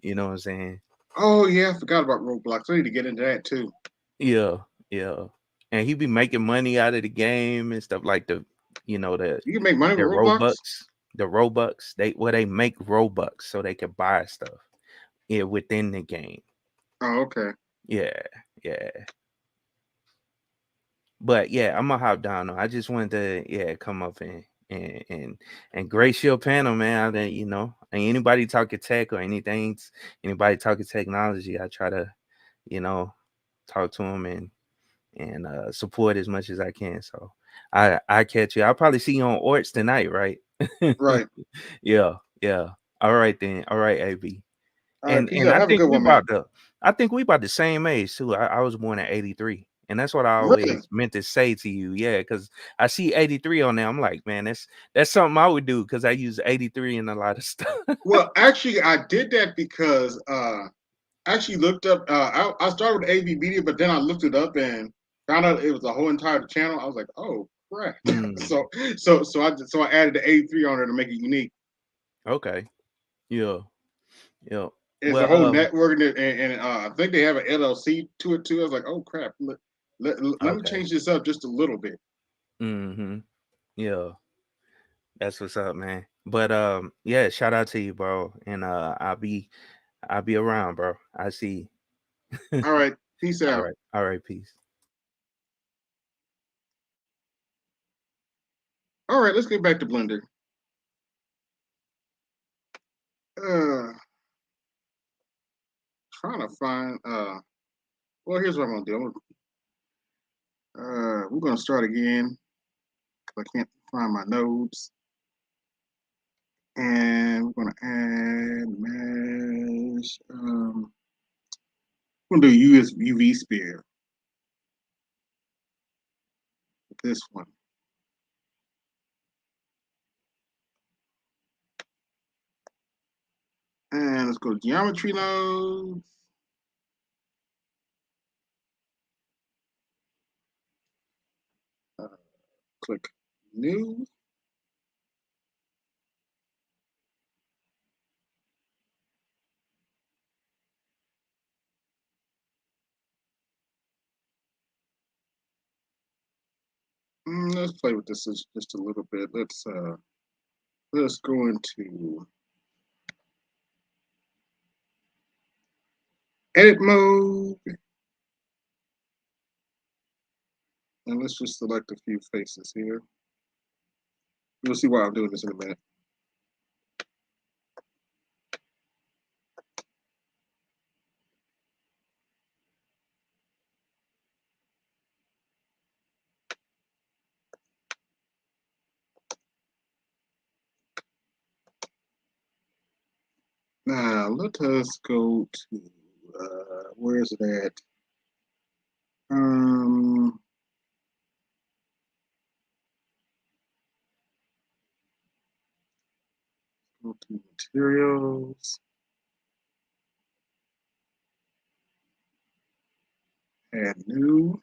You know what I'm saying? Oh yeah, I forgot about Roblox. I need to get into that too. Yeah, yeah. And he be making money out of the game and stuff like the You can make money with their Roblox. Robux. They make Robux so they can buy stuff within the game. Oh, okay. Yeah, yeah. But yeah, I'm gonna hop down though. I just wanted to come up and grace your panel, man. That and anybody talking tech or anything, anybody talking technology, I try to you know talk to them and support as much as I can. So I catch you. I'll probably see you on Orts tonight, right? Right. Yeah, yeah. All right then. All right, AB. All right. Peace And out. Have a good one, man. I think we about the same age too. I was born in 83. And that's what I Really? always meant to say to you. Yeah, because I see 83 on there. I'm like, man, that's something I would do because I use 83 in a lot of stuff. Well, actually, I did that because I actually looked up. I started with AV Media, but then I looked it up and found out it was a whole entire channel. I was like, oh crap! Hmm. So I added the 83 on there to make it unique. Okay. Yeah. Yeah. It's a Well, whole network, and I think they have an LLC to it too. I was like, oh crap! Let me okay. change this up just a little bit. Mm-hmm. Yeah. That's what's up, man. But yeah, shout out to you, bro. And I'll be around, bro. I see. All right, peace All out. right. All right, peace. All right, let's get back to Blender. Uh, trying to find. Well, here's what I'm gonna do. We're gonna start again. I can't find my nodes. And we're gonna add mesh. We're gonna do UV sphere with this one. And let's go to geometry nodes. Uh, click new. Let's play with this just a little bit. Let's go into edit mode, and let's just select a few faces here. You'll see why I'm doing this in a minute. Now let us go to where is it at? Um, go to materials, add new.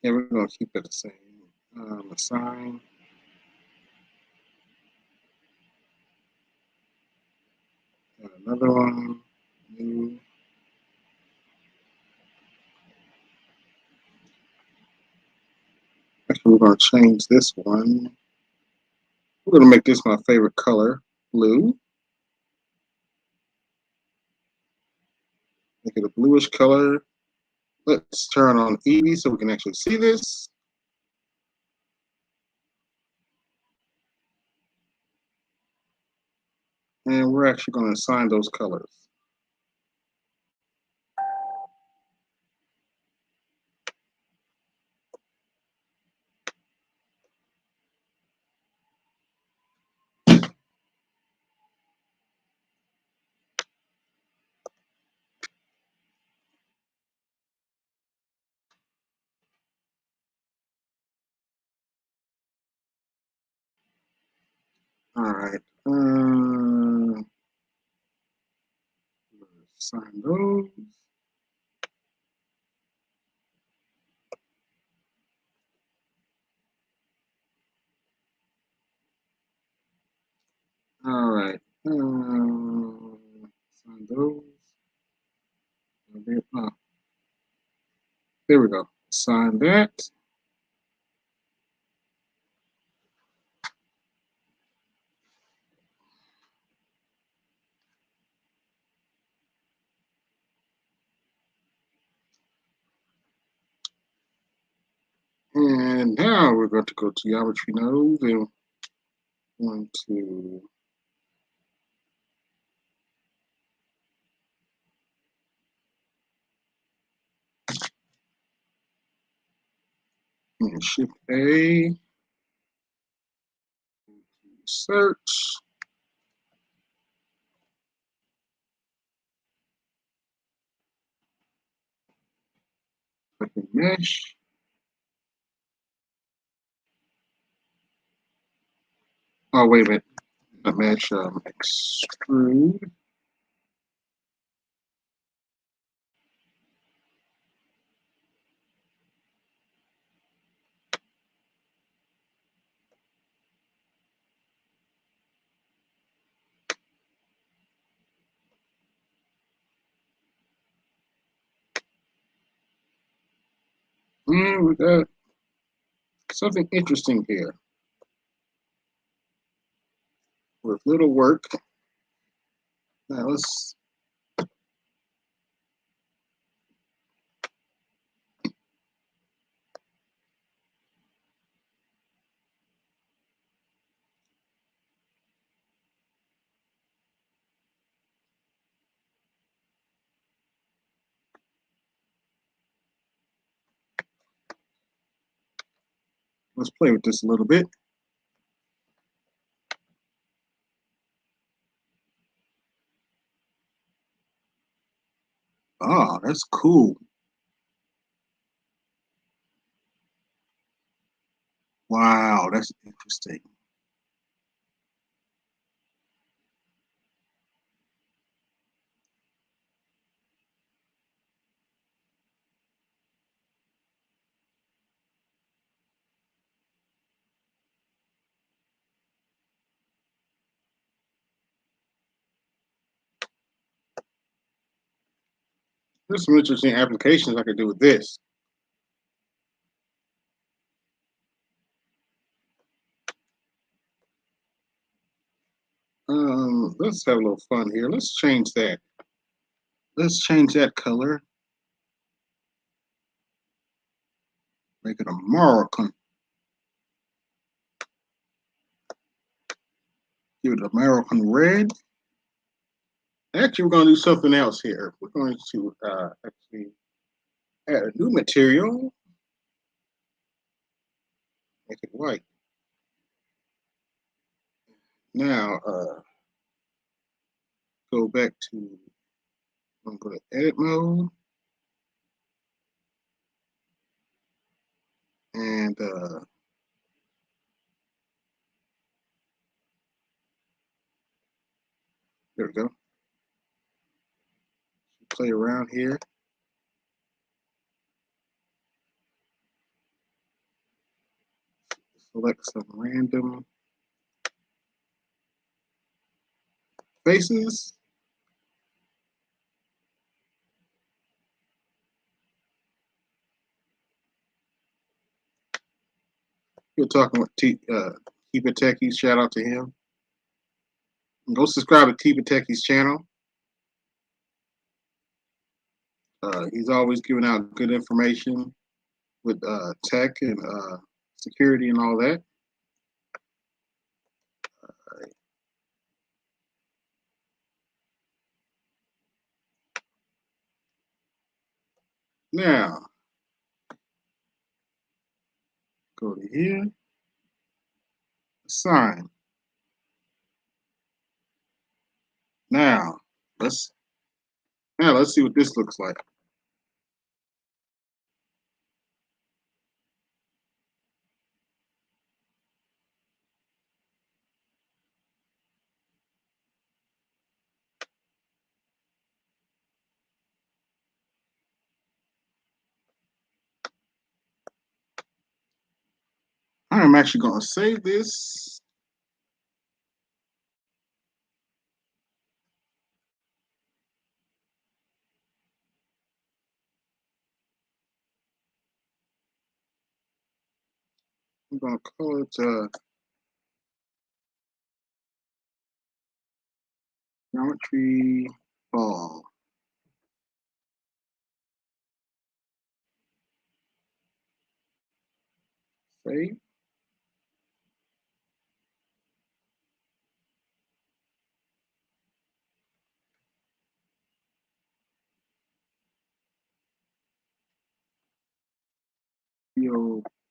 Yeah, we're gonna keep it the same. Assign. Another one. New. Actually, we're gonna change this one. We're gonna make this my favorite color, blue. Make it a bluish color. Let's turn on Eevee so we can actually see this. And we're actually going to assign those colors. All right. Assign those. All right. Assign those. There we go. Assign that. And now we're going to go to geometry node and want to shift A, search, click mesh. Oh, wait a minute. Not mesh, extrude. And we got something interesting here. With little work. Now let's play with this a little bit. Ah, that's cool. Wow, that's interesting. There's some interesting applications I could do with this. Let's have a little fun here. Let's change that. Let's change that color. Make it a Moroccan. Give it American red. Actually, we're going to do something else here. We're going to actually add a new material. Make it white. Now, go back to, I'm going to edit mode. And there we go. Play around here. Select some random faces. You're talking with Aqua Techy. Shout out to him. Go subscribe to Aqua Techy's channel. He's always giving out good information with tech and security and all that. Now, go to here, assign. Now, let's see what this looks like. I am actually going to save this. I'm going to call it geometry ball. Save.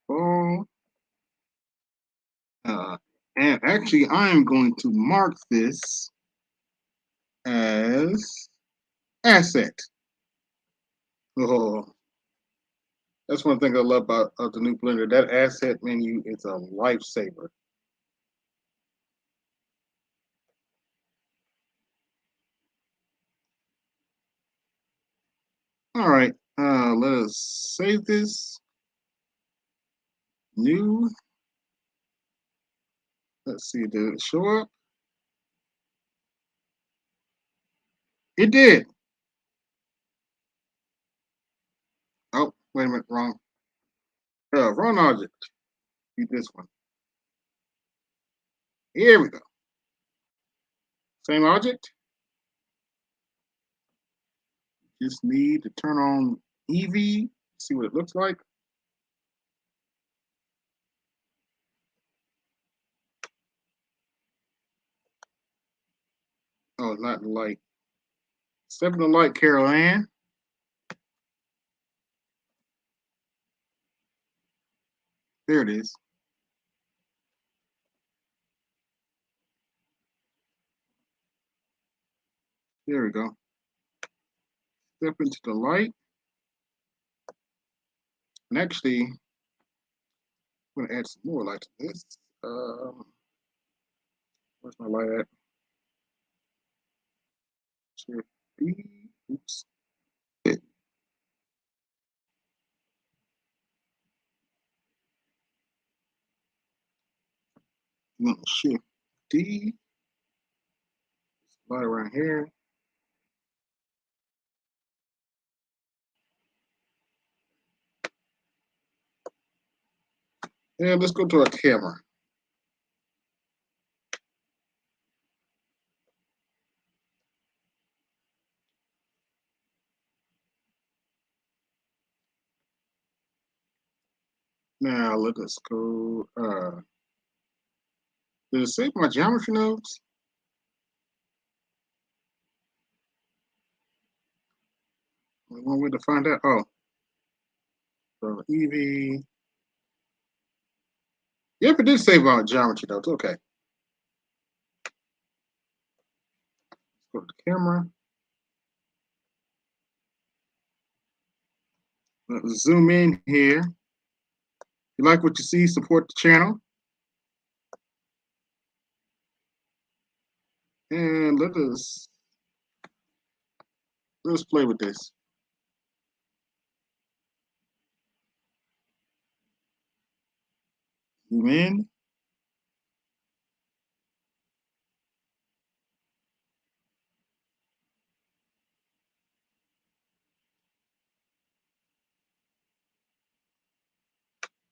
Ball. And actually, I am going to mark this as asset. Oh, that's one thing I love about the new Blender. That asset menu is a lifesaver. All right, let us save this. New. Let's see, did it show up? It did. Oh, wait a minute, wrong. Wrong object. Use this one. Here we go. Same object. Just need to turn on Eevee, see what it looks like. Oh, not the light. Step in the light, Carol Ann. There it is. There we go. Step into the light. And actually, I'm going to add some more light to this. Where's my light at? Shift B. Oops. I'm going to shift D. Light around here. And let's go to our camera. Now let us go. Did it save my geometry nodes? One way to find out. Oh, so Eevee. Yep, it did save my geometry nodes. Okay. Let's go to the camera. Let's zoom in here. If you like what you see, support the channel. And let's play with this. Zoom in.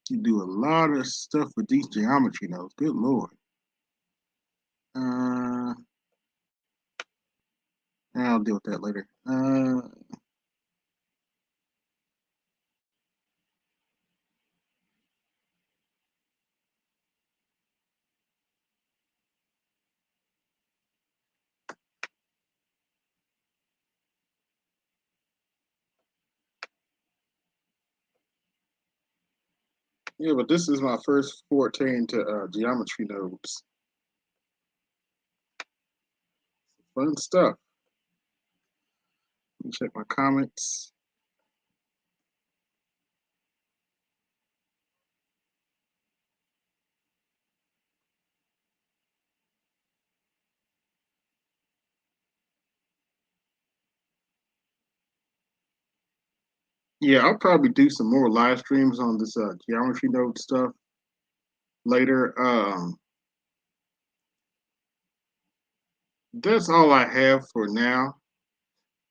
You do a lot of stuff with these geometry nodes. Good lord. I'll deal with that later. Yeah, but this is my first forte into geometry nodes. Fun stuff. Let me check my comments. Yeah, I'll probably do some more live streams on this geometry node stuff later. That's all I have for now.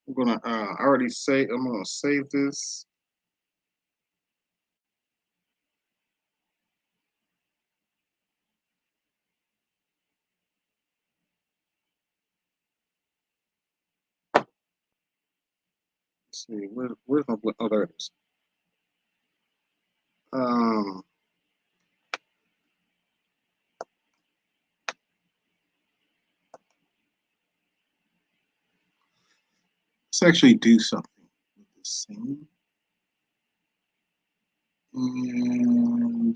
I'm gonna I'm gonna save this. Let's see, where's my oh, there it is. Um, let's actually do something with this scene. And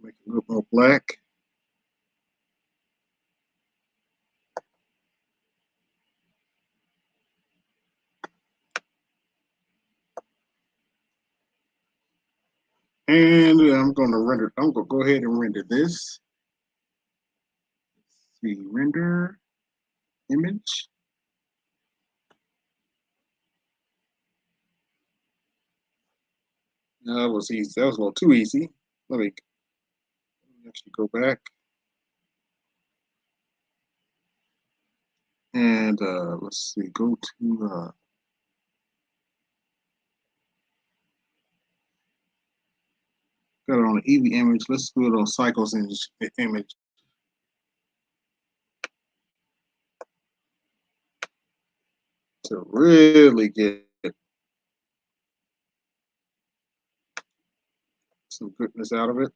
make it a little more black. And I'm gonna go ahead and render this. Let's see, render image. That was easy. That was a little too easy. Let me actually go back. And let's see, go to got it on the EV image. Let's do it on cycles image to really get some goodness out of it.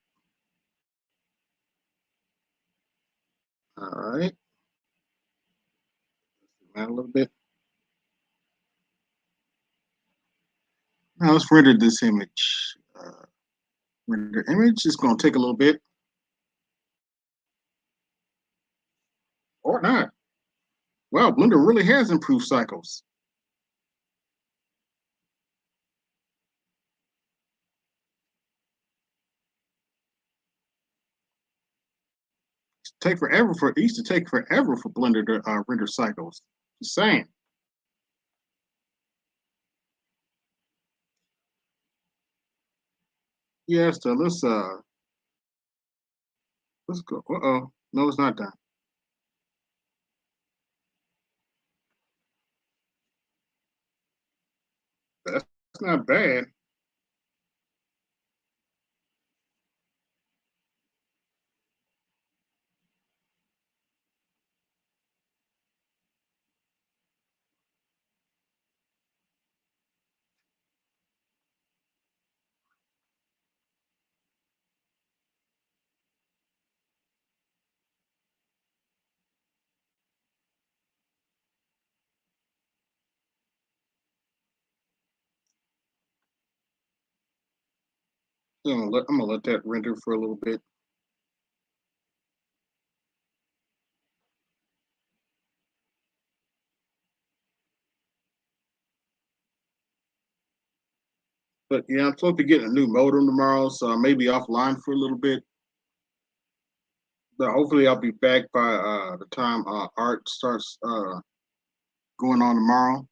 All right, add a little bit. Now let's render this image. Render image is going to take a little bit, or not. Wow, Blender really has improved cycles. It used to take forever for Blender to render cycles. Just saying. Yes, so let's go. Uh-oh. No, it's not done. That's not bad. I'm gonna let that render for a little bit. But yeah, I'm supposed to be getting a new modem tomorrow, so I may be offline for a little bit. But hopefully I'll be back by the time art starts going on tomorrow.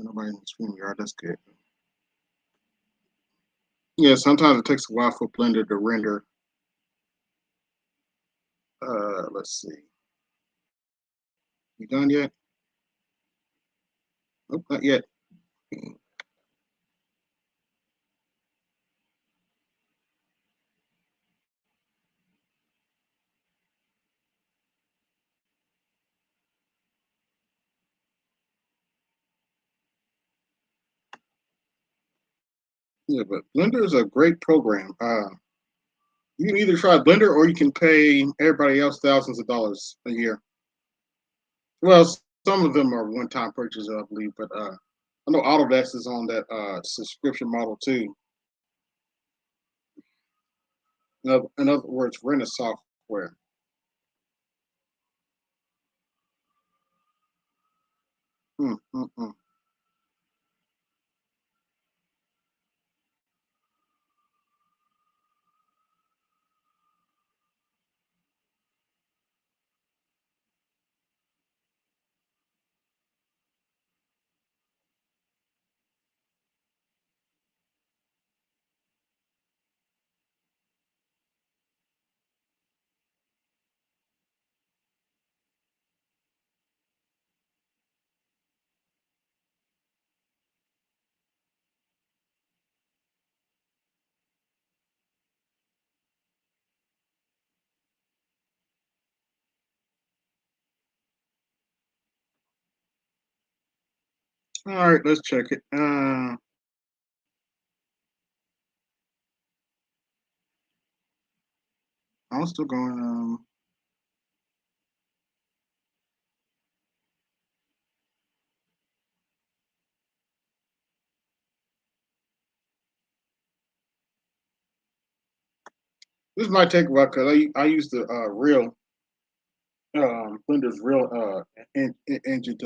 Nobody in the screen yard. That's good. Yeah, sometimes it takes a while for Blender to render. Let's see. You done yet? Nope, not yet. Yeah, but Blender is a great program. You can either try Blender or you can pay everybody else thousands of dollars a year. Well, some of them are one-time purchases, I believe, but I know Autodesk is on that subscription model too. In other words, rent a software. Mm, mm, mm. All right, let's check it. I'm still going. This might take a while because I use the real Blender's real engine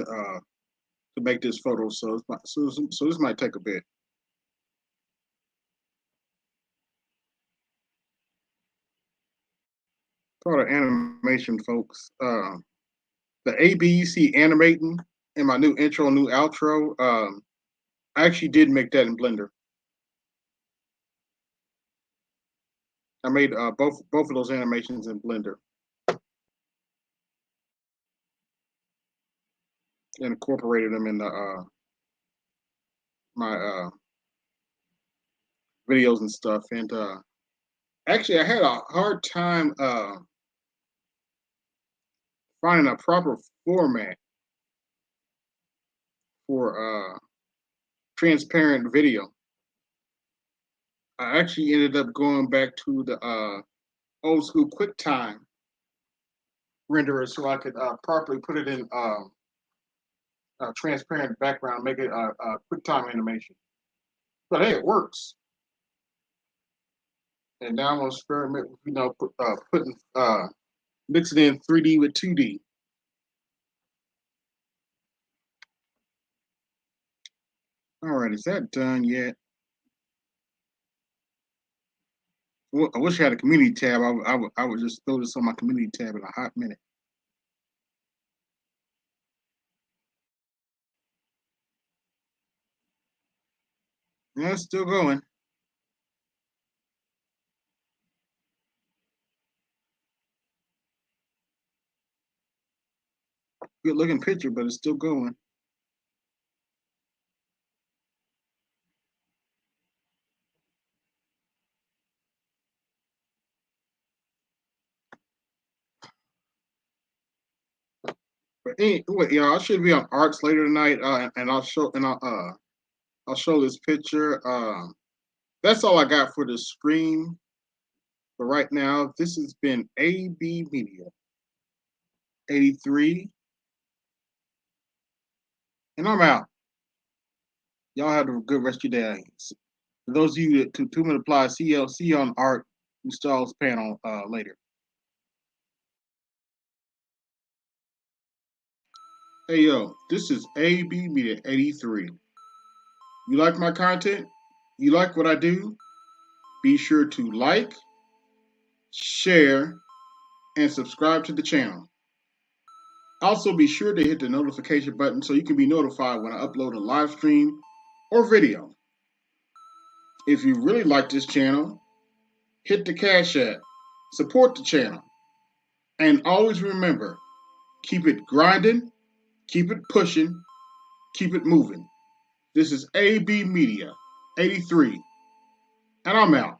to make this photo, so this might take a bit. Called an animation, folks. The AB you see animating in my new intro, new outro. I actually did make that in Blender. I made both of those animations in Blender and incorporated them in my videos and stuff. And actually, I had a hard time finding a proper format for transparent video. I actually ended up going back to the old school QuickTime renderer so I could properly put it in a transparent background, make it a QuickTime animation. But hey, it works. And now I'm gonna experiment with putting mixing in 3D with 2D. All right, is that done yet? Well, I wish I had a community tab. I would just throw this on my community tab in a hot minute. Yeah, it's still going. Good looking picture, but it's still going. But anyway, yeah, I should be on Arts later tonight, and I'll show this picture. That's all I got for the screen. But right now, this has been AB Media 83, and I'm out. Y'all have a good rest of your day. For those of you that to two-minute apply, see you on Art installs panel later. Hey yo, this is AB Media 83. You like my content? You like what I do? Be sure to like, share, and subscribe to the channel. Also, be sure to hit the notification button so you can be notified when I upload a live stream or video. If you really like this channel, hit the Cash App, support the channel, and always remember, keep it grinding, keep it pushing, keep it moving. This is AB Media 83, and I'm out.